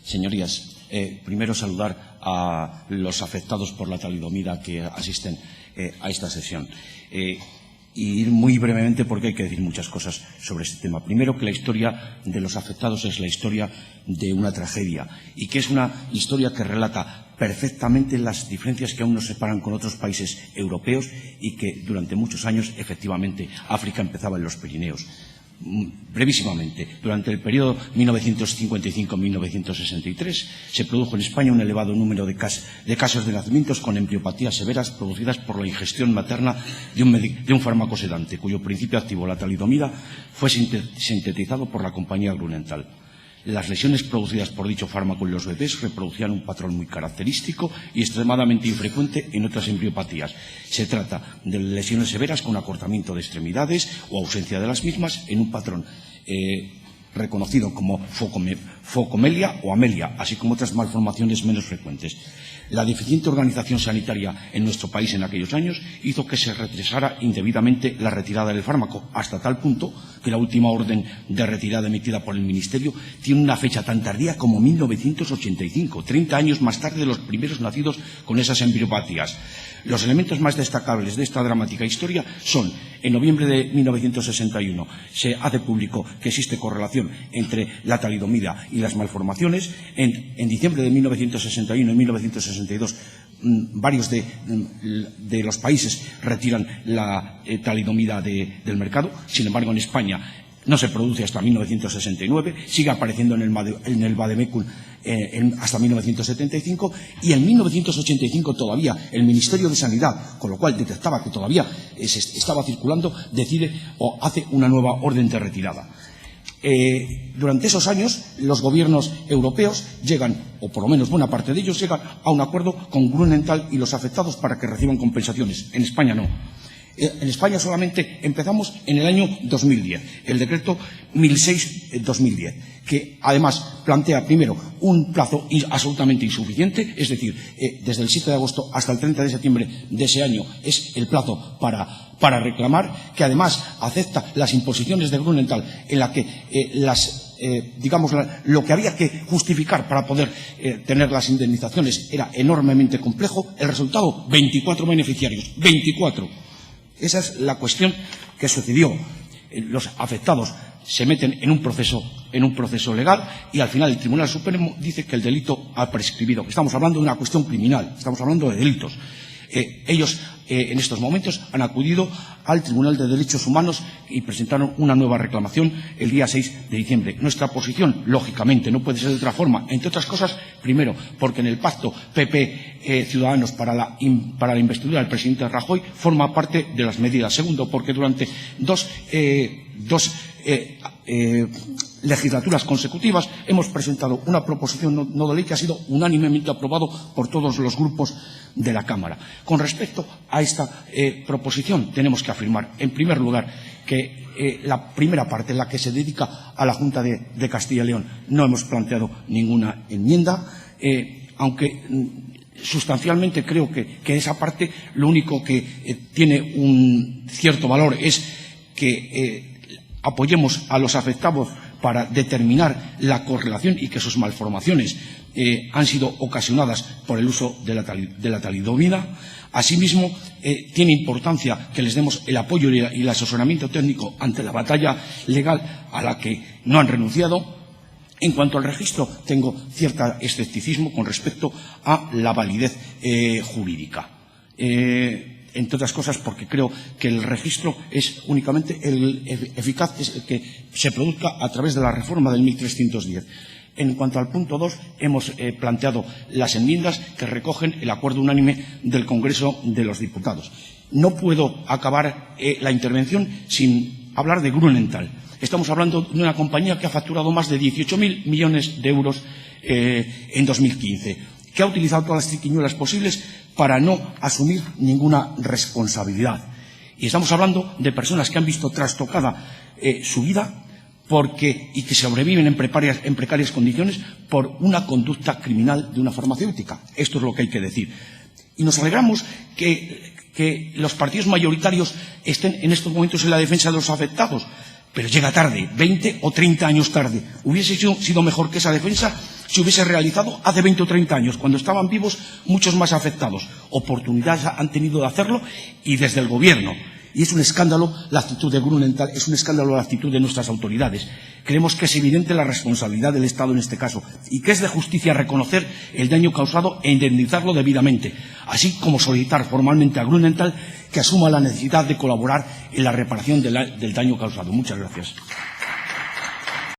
Señorías, primero saludar a los afectados por la talidomida que asisten a esta sesión. Y ir muy brevemente porque hay que decir muchas cosas sobre este tema. Primero, que la historia de los afectados es la historia de una tragedia y que es una historia que relata perfectamente las diferencias que aún nos separan con otros países europeos y que durante muchos años, efectivamente, África empezaba en los Pirineos. Brevísimamente, durante el periodo 1955-1963 se produjo en España un elevado número de casos de nacimientos con embriopatías severas producidas por la ingestión materna de un fármaco sedante, cuyo principio activo, la talidomida, fue sintetizado por la compañía Grunenthal. Las lesiones producidas por dicho fármaco en los bebés reproducían un patrón muy característico y extremadamente infrecuente en otras embriopatías. Se trata de lesiones severas con acortamiento de extremidades o ausencia de las mismas en un patrón reconocido como focomelia o amelia, así como otras malformaciones menos frecuentes. La deficiente organización sanitaria en nuestro país en aquellos años hizo que se retrasara indebidamente la retirada del fármaco, hasta tal punto que la última orden de retirada emitida por el Ministerio tiene una fecha tan tardía como 1985, 30 años más tarde de los primeros nacidos con esas embriopatías. Los elementos más destacables de esta dramática historia son: en noviembre de 1961 se hace público que existe correlación entre la talidomida y las malformaciones. En diciembre de 1961 y 1962 varios de los países retiran la talidomida del mercado. Sin embargo, en España no se produce hasta 1969, sigue apareciendo en el Vademecum hasta 1975 y en 1985 todavía el Ministerio de Sanidad, con lo cual detectaba que todavía estaba circulando, decide o hace una nueva orden de retirada. Durante esos años los gobiernos europeos llegan, o por lo menos buena parte de ellos, llegan a un acuerdo con Grunenthal y los afectados para que reciban compensaciones. En España no. En España solamente empezamos en el año 2010, el decreto 1006-2010, que además plantea primero un plazo absolutamente insuficiente, es decir, desde el 7 de agosto hasta el 30 de septiembre de ese año es el plazo para reclamar, que además acepta las imposiciones de Grunenthal en la que lo que había que justificar para poder tener las indemnizaciones era enormemente complejo. El resultado, 24 beneficiarios, 24. Esa es la cuestión que sucedió. Los afectados se meten en un proceso legal y al final el Tribunal Supremo dice que el delito ha prescribido. Estamos hablando de una cuestión criminal, estamos hablando de delitos. Ellos en estos momentos han acudido al Tribunal de Derechos Humanos y presentaron una nueva reclamación el día 6 de diciembre. Nuestra posición, lógicamente, no puede ser de otra forma, entre otras cosas, primero, porque en el pacto PP-Ciudadanos para la investidura del presidente Rajoy forma parte de las medidas. Segundo, porque durante dos legislaturas consecutivas hemos presentado una proposición no de ley que ha sido unánimemente aprobado por todos los grupos de la Cámara. Con respecto a esta proposición tenemos que afirmar, en primer lugar, que la primera parte, en la que se dedica a la Junta de Castilla y León, no hemos planteado ninguna enmienda, aunque sustancialmente creo que esa parte lo único que tiene un cierto valor es que apoyemos a los afectados para determinar la correlación y que sus malformaciones han sido ocasionadas por el uso de la talidomida. Asimismo, tiene importancia que les demos el apoyo y el asesoramiento técnico ante la batalla legal a la que no han renunciado. En cuanto al registro, tengo cierto escepticismo con respecto a la validez jurídica. Entre otras cosas porque creo que el registro es únicamente el eficaz, es el que se produzca a través de la reforma del 1310. En cuanto al punto 2, hemos planteado las enmiendas que recogen el acuerdo unánime del Congreso de los Diputados. No puedo acabar la intervención sin hablar de Grunenthal. Estamos hablando de una compañía que ha facturado más de 18.000 millones de euros en 2015, que ha utilizado todas las triquiñuelas posibles para no asumir ninguna responsabilidad. Y estamos hablando de personas que han visto trastocada su vida y que sobreviven en precarias condiciones por una conducta criminal de una farmacéutica. Esto es lo que hay que decir. Y nos alegramos que los partidos mayoritarios estén en estos momentos en la defensa de los afectados, pero llega tarde, 20 o 30 años tarde. Hubiese sido mejor que esa defensa se hubiese realizado hace 20 o 30 años, cuando estaban vivos muchos más afectados. Oportunidades han tenido de hacerlo y desde el Gobierno. Y es un escándalo la actitud de Grünenthal, es un escándalo la actitud de nuestras autoridades. Creemos que es evidente la responsabilidad del Estado en este caso y que es de justicia reconocer el daño causado e indemnizarlo debidamente, así como solicitar formalmente a Grünenthal que asuma la necesidad de colaborar en la reparación del daño causado. Muchas gracias.